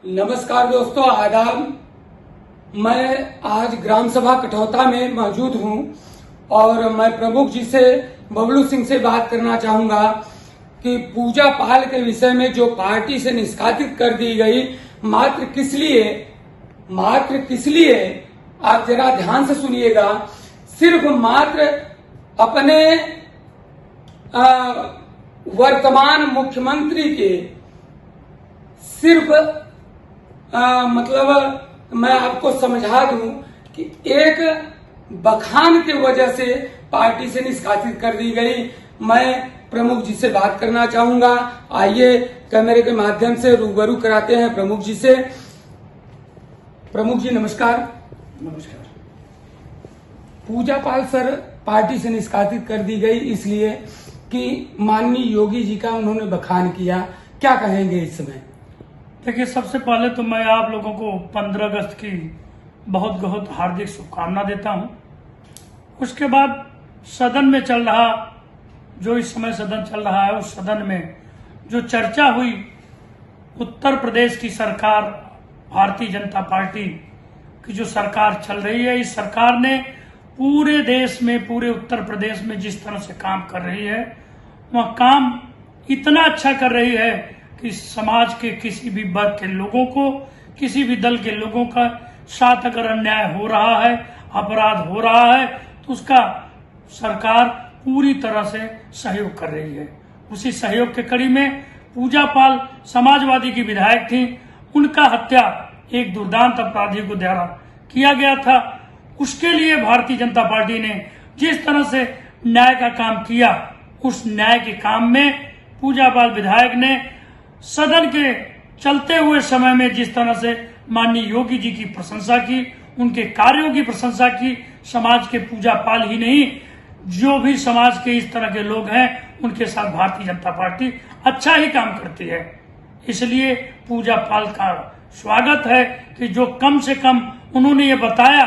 नमस्कार दोस्तों, आदाब। मैं आज ग्राम सभा कठौता में मौजूद हूं और मैं प्रमुख जी से, बबलू सिंह से बात करना चाहूंगा कि पूजा पाल के विषय में जो पार्टी से निष्कासित कर दी गई, मात्र किस लिए आप जरा ध्यान से सुनिएगा। सिर्फ मात्र अपने वर्तमान मुख्यमंत्री के सिर्फ मतलब मैं आपको समझा दूं कि एक बखान की वजह से पार्टी से निष्कासित कर दी गई। मैं प्रमुख जी से बात करना चाहूंगा। आइए कैमरे के माध्यम से रूबरू कराते हैं प्रमुख जी से। प्रमुख जी नमस्कार। नमस्कार। पूजा पाल सर पार्टी से निष्कासित कर दी गई इसलिए कि माननीय योगी जी का उन्होंने बखान किया, क्या कहेंगे इस समय? देखिए, सबसे पहले तो मैं आप लोगों को 15 अगस्त की बहुत बहुत हार्दिक शुभकामना देता हूं। उसके बाद सदन में चल रहा, जो इस समय सदन चल रहा है, उस सदन में जो चर्चा हुई, उत्तर प्रदेश की सरकार, भारतीय जनता पार्टी की जो सरकार चल रही है, इस सरकार ने पूरे देश में, पूरे उत्तर प्रदेश में जिस तरह से काम कर रही है, वह काम इतना अच्छा कर रही है कि समाज के किसी भी वर्ग के लोगों को, किसी भी दल के लोगों का साथ अगर अन्याय हो रहा है, अपराध हो रहा है, तो उसका सरकार पूरी तरह से सहयोग कर रही है। उसी सहयोग के कड़ी में पूजा पाल समाजवादी की विधायक थी, उनका हत्या एक दुर्दांत अपराधी को द्वारा किया गया था। उसके लिए भारतीय जनता पार्टी ने जिस तरह से न्याय का काम किया, उस न्याय के काम में पूजा पाल विधायक ने सदन के चलते हुए समय में जिस तरह से माननीय योगी जी की प्रशंसा की, उनके कार्यों की प्रशंसा की, समाज के पूजा पाल ही नहीं, जो भी समाज के इस तरह के लोग हैं, उनके साथ भारतीय जनता पार्टी अच्छा ही काम करती है। इसलिए पूजा पाल का स्वागत है कि जो कम से कम उन्होंने ये बताया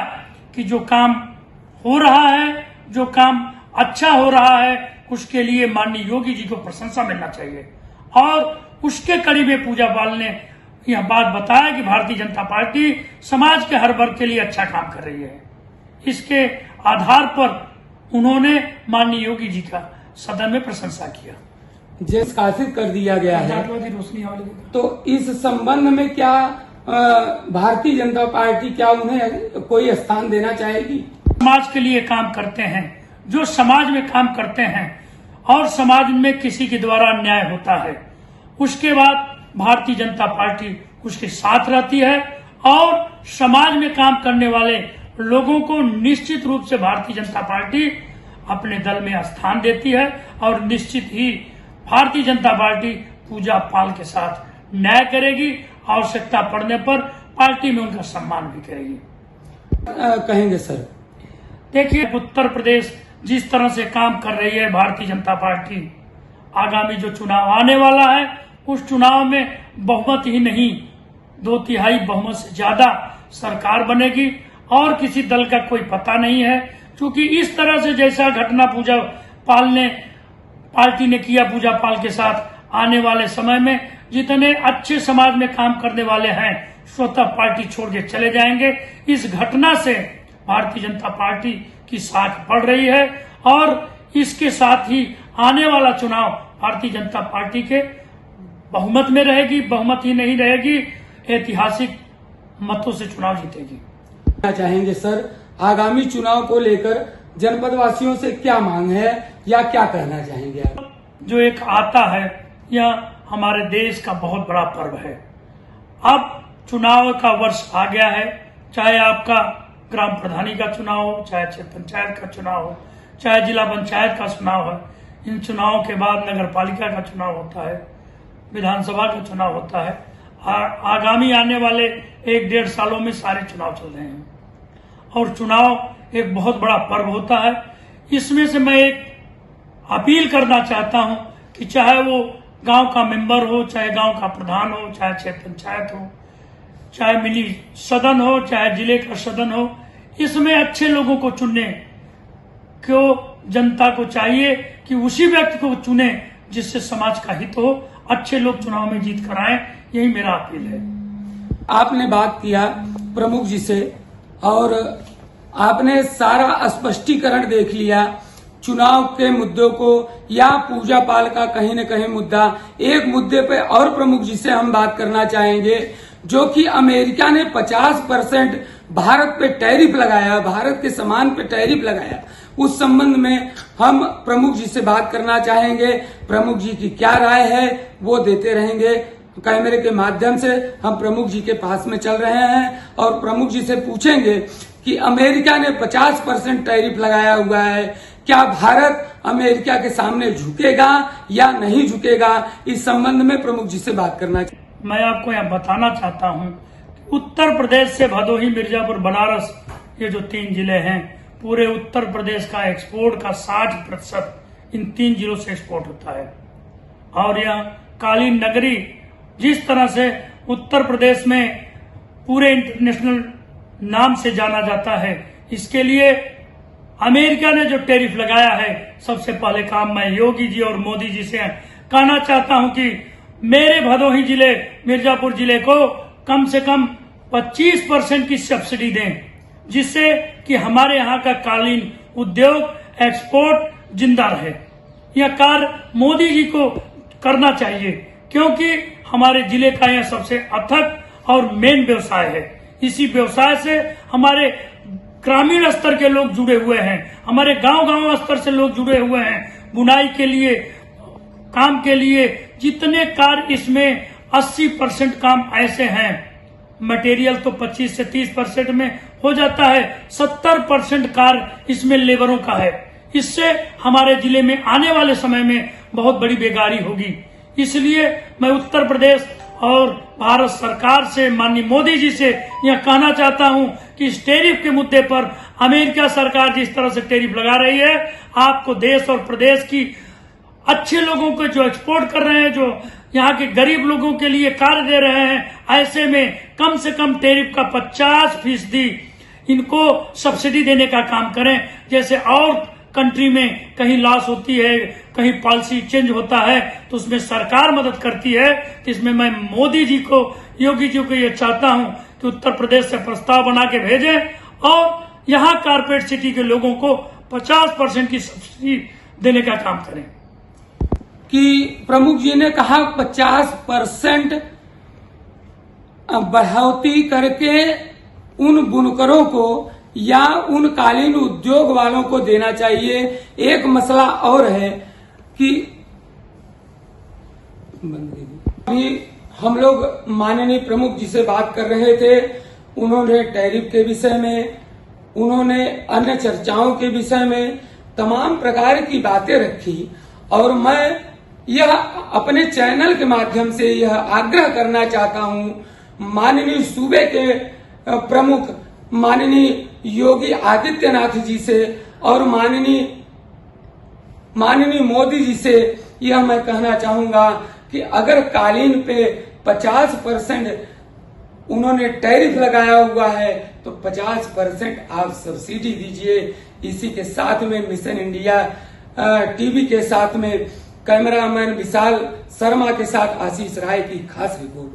कि जो काम हो रहा है, जो काम अच्छा हो रहा है, उसके लिए माननीय योगी जी को प्रशंसा मिलना चाहिए। और उसके कड़ी में पूजा पाल ने यह बात बताया कि भारतीय जनता पार्टी समाज के हर वर्ग के लिए अच्छा काम कर रही है। इसके आधार पर उन्होंने माननीय योगी जी का सदन में प्रशंसा किया। निष्कासित कर दिया गया है, रोशनी वाले तो इस संबंध में क्या भारतीय जनता पार्टी क्या उन्हें कोई स्थान देना चाहेगी? समाज के लिए काम करते हैं, जो समाज में काम करते हैं और समाज में किसी के द्वारा अन्याय होता है, उसके बाद भारतीय जनता पार्टी उसके साथ रहती है और समाज में काम करने वाले लोगों को निश्चित रूप से भारतीय जनता पार्टी अपने दल में स्थान देती है और निश्चित ही भारतीय जनता पार्टी पूजा पाल के साथ न्याय करेगी। आवश्यकता पड़ने पर पार्टी में उनका सम्मान भी करेगी। कहेंगे सर? देखिए, उत्तर प्रदेश जिस तरह से काम कर रही है भारतीय जनता पार्टी, आगामी जो चुनाव आने वाला है, उस चुनाव में बहुमत ही नहीं, 2/3 बहुमत से ज्यादा सरकार बनेगी और किसी दल का कोई पता नहीं है। क्योंकि इस तरह से जैसा घटना पूजा पाल ने, पार्टी ने किया पूजा पाल के साथ, आने वाले समय में जितने अच्छे समाज में काम करने वाले हैं, स्वतः पार्टी छोड़ के चले जाएंगे। इस घटना से भारतीय जनता पार्टी की साख बढ़ रही है और इसके साथ ही आने वाला चुनाव भारतीय जनता पार्टी के बहुमत में रहेगी, बहुमत ही नहीं रहेगी, ऐतिहासिक मतों से चुनाव जीतेगी। क्या चाहेंगे सर, आगामी चुनाव को लेकर जनपद वासियों से क्या मांग है या क्या कहना चाहेंगे आप? जो एक आता है, यह हमारे देश का बहुत बड़ा पर्व है। अब चुनाव का वर्ष आ गया है, चाहे आपका ग्राम प्रधानी का चुनाव हो, चाहे पंचायत का चुनाव हो, चाहे जिला पंचायत का चुनाव है। इन चुनावों के बाद नगर पालिका का चुनाव होता है, विधानसभा का चुनाव होता है। आगामी आने वाले 1-1.5 सालों में सारे चुनाव चल रहे हैं और चुनाव एक बहुत बड़ा पर्व होता है। इसमें से मैं एक अपील करना चाहता हूं कि चाहे वो गांव का मेंबर हो, चाहे गांव का प्रधान हो, चाहे क्षेत्र पंचायत हो, चाहे मिनी सदन हो, चाहे जिले का सदन हो, इसमें अच्छे लोगों को चुनने को जनता को चाहिए कि उसी व्यक्ति को चुने जिससे समाज का हित हो। अच्छे लोग चुनाव में जीत कर आए, यही मेरा अपील है। आपने बात किया प्रमुख जी से और आपने सारा स्पष्टीकरण देख लिया चुनाव के मुद्दों को या पूजा पाल का कहीं न कहीं मुद्दा। एक मुद्दे पे और प्रमुख जी से हम बात करना चाहेंगे, जो कि अमेरिका ने 50% भारत पे टैरिफ लगाया, भारत के सामान पे टैरिफ लगाया। उस संबंध में हम प्रमुख जी से बात करना चाहेंगे। प्रमुख जी की क्या राय है वो देते रहेंगे। कैमरे के माध्यम से हम प्रमुख जी के पास में चल रहे हैं और प्रमुख जी से पूछेंगे कि अमेरिका ने 50% टैरिफ लगाया हुआ है, क्या भारत अमेरिका के सामने झुकेगा या नहीं झुकेगा? इस संबंध में प्रमुख जी से बात करना चाहिए। मैं आपको यहाँ बताना चाहता हूँ, उत्तर प्रदेश से भदोही, मिर्जापुर, बनारस, ये जो 3 जिले हैं, पूरे उत्तर प्रदेश का एक्सपोर्ट का 60% इन 3 जिलों से एक्सपोर्ट होता है। और यह कालीन नगरी जिस तरह से उत्तर प्रदेश में पूरे इंटरनेशनल नाम से जाना जाता है, इसके लिए अमेरिका ने जो टैरिफ लगाया है, सबसे पहले काम मैं योगी जी और मोदी जी से कहना चाहता हूं कि मेरे भदोही जिले, मिर्जापुर जिले को कम से कम 25% की सब्सिडी दें, जिससे कि हमारे यहाँ का कालीन उद्योग एक्सपोर्ट जिंदा रहे। यह कार्य मोदी जी को करना चाहिए, क्योंकि हमारे जिले का यह सबसे अथक और मेन व्यवसाय है। इसी व्यवसाय से हमारे ग्रामीण स्तर के लोग जुड़े हुए हैं, हमारे गांव स्तर से लोग जुड़े हुए हैं। बुनाई के लिए, काम के लिए जितने कार्य, इसमें 80% काम ऐसे हैं। मटेरियल तो 25 से 30% में हो जाता है, 70% कार्य इसमें लेबरों का है। इससे हमारे जिले में आने वाले समय में बहुत बड़ी बेगारी होगी। इसलिए मैं उत्तर प्रदेश और भारत सरकार से, माननीय मोदी जी से यह कहना चाहता हूं कि इस टैरिफ के मुद्दे पर अमेरिका सरकार जिस तरह से टैरिफ लगा रही है, आपको देश और प्रदेश की अच्छे लोगों को जो एक्सपोर्ट कर रहे हैं, जो यहाँ के गरीब लोगों के लिए कार्य दे रहे हैं, ऐसे में कम से कम टैरिफ का 50% इनको सब्सिडी देने का काम करें। जैसे और कंट्री में कहीं लॉस होती है, कहीं पॉलिसी चेंज होता है, तो उसमें सरकार मदद करती है। तो इसमें मैं मोदी जी को, योगी जी को ये चाहता हूं कि उत्तर प्रदेश से प्रस्ताव बना के भेजें और यहाँ कारपेट सिटी के लोगों को 50% की सब्सिडी देने का काम करें। कि प्रमुख जी ने कहा 50% बढ़ोतरी करके उन बुनकरों को या उन कालीन उद्योग वालों को देना चाहिए। एक मसला और है कि अभी हम लोग माननीय प्रमुख जी से बात कर रहे थे, उन्होंने टैरिफ के विषय में, उन्होंने अन्य चर्चाओं के विषय में तमाम प्रकार की बातें रखी और मैं यह अपने चैनल के माध्यम से यह आग्रह करना चाहता हूं माननीय सूबे के प्रमुख माननीय योगी आदित्यनाथ जी से और माननीय मोदी जी से यह मैं कहना चाहूंगा कि अगर कालीन पे 50% उन्होंने टैरिफ लगाया हुआ है तो 50% आप सब्सिडी दीजिए। इसी के साथ में मिशन इंडिया टीवी के साथ में कैमरामैन विशाल शर्मा के साथ आशीष राय की खास रिपोर्ट।